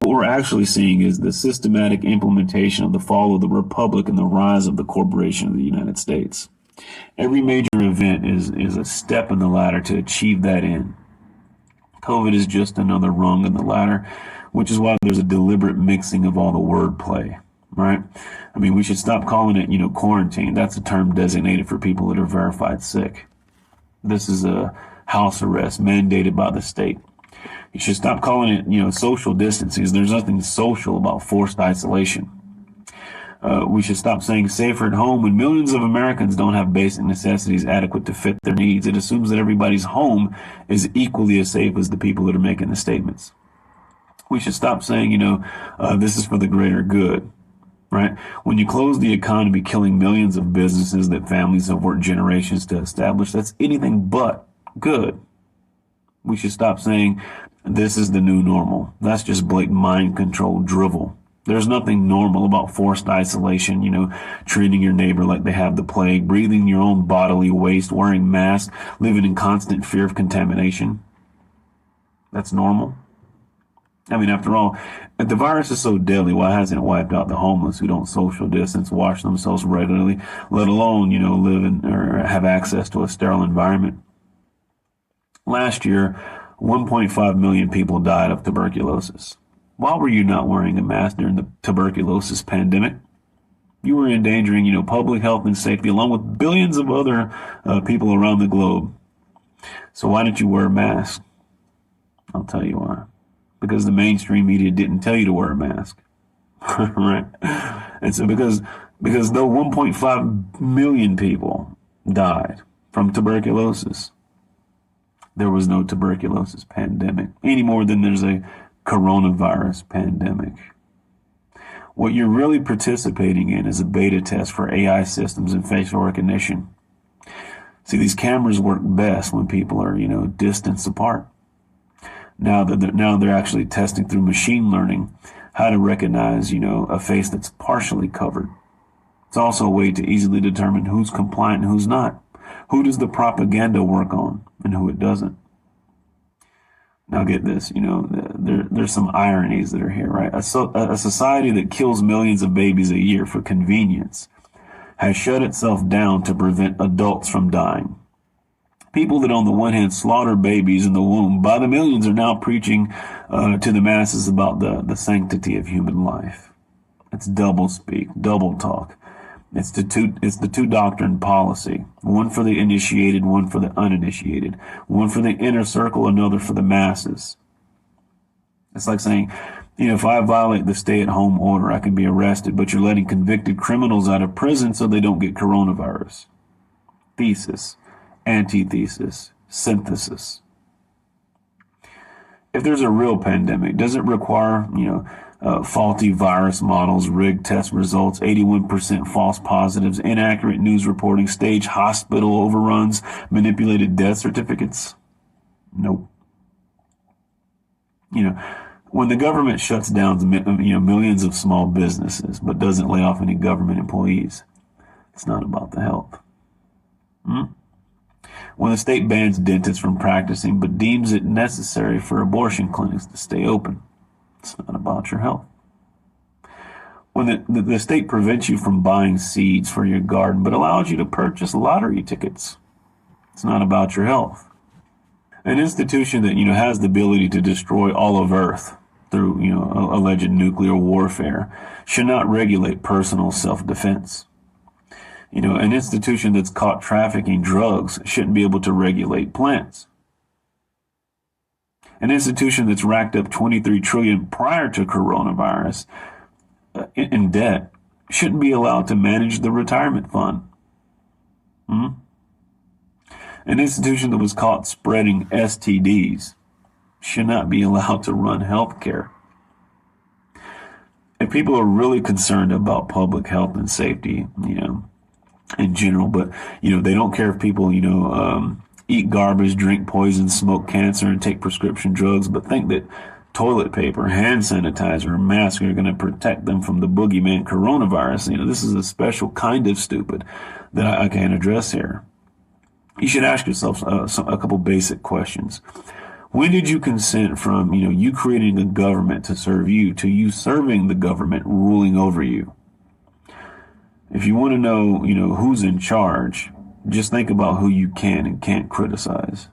What we're actually seeing is the systematic implementation of the fall of the republic and the rise of the corporation of the United States. Every major event is a step in the ladder to achieve that end. COVID is just another rung in the ladder, which is why there's a deliberate mixing of all the wordplay, right? I mean, we should stop calling it, quarantine. That's a term designated for people that are verified sick. This is a house arrest mandated by the state. You should stop calling it, social distancing. There's nothing social about forced isolation. We should stop saying safer at home when millions of Americans don't have basic necessities adequate to fit their needs. It assumes that everybody's home is equally as safe as the people that are making the statements. We should stop saying, this is for the greater good, right? When you close the economy, killing millions of businesses that families have worked generations to establish, that's anything but good. We should stop saying this is the new normal. That's just blatant mind control drivel. There's nothing normal about forced isolation, treating your neighbor like they have the plague, breathing your own bodily waste, wearing masks, living in constant fear of contamination. That's normal. I mean, after all, if the virus is so deadly, why hasn't it wiped out the homeless who don't social distance, wash themselves regularly, let alone, live in or have access to a sterile environment? Last year, 1.5 million people died of tuberculosis. Why were you not wearing a mask during the tuberculosis pandemic? You were endangering, public health and safety along with billions of other people around the globe. So why didn't you wear a mask? I'll tell you why. Because the mainstream media didn't tell you to wear a mask. Right? And so because though 1.5 million people died from tuberculosis, there was no tuberculosis pandemic any more than there's a coronavirus pandemic. What you're really participating in is a beta test for AI systems and facial recognition. See, these cameras work best when people are, distance apart. Now they're actually testing through machine learning how to recognize, a face that's partially covered. It's also a way to easily determine who's compliant and who's not. Who does the propaganda work on and who it doesn't? Now get this, there's some ironies that are here, right? A society that kills millions of babies a year for convenience has shut itself down to prevent adults from dying. People that on the one hand slaughter babies in the womb by the millions are now preaching to the masses about the sanctity of human life. It's double speak, double talk. It's the two doctrine policy, one for the initiated, one for the uninitiated, one for the inner circle, another for the masses. It's like saying, if I violate the stay-at-home order, I can be arrested, but you're letting convicted criminals out of prison so they don't get coronavirus. Thesis, antithesis, synthesis. If there's a real pandemic, does it require, faulty virus models, rigged test results, 81% false positives, inaccurate news reporting, staged hospital overruns, manipulated death certificates? Nope. When the government shuts down, millions of small businesses, but doesn't lay off any government employees, it's not about the health. When the state bans dentists from practicing, but deems it necessary for abortion clinics to stay open, it's not about your health. When the state prevents you from buying seeds for your garden, but allows you to purchase lottery tickets, it's not about your health. An institution that, has the ability to destroy all of Earth through, alleged nuclear warfare should not regulate personal self-defense. An institution that's caught trafficking drugs shouldn't be able to regulate plants. An institution that's racked up $23 trillion prior to coronavirus in debt shouldn't be allowed to manage the retirement fund. An institution that was caught spreading STDs should not be allowed to run healthcare. If people are really concerned about public health and safety, in general, but, they don't care if people, eat garbage, drink poison, smoke cancer, and take prescription drugs, but think that toilet paper, hand sanitizer, and masks are going to protect them from the boogeyman coronavirus. This is a special kind of stupid that I can't address here. You should ask yourself a couple basic questions. When did you consent from, you creating a government to serve you to you serving the government ruling over you? If you want to know, who's in charge, just think about who you can and can't criticize.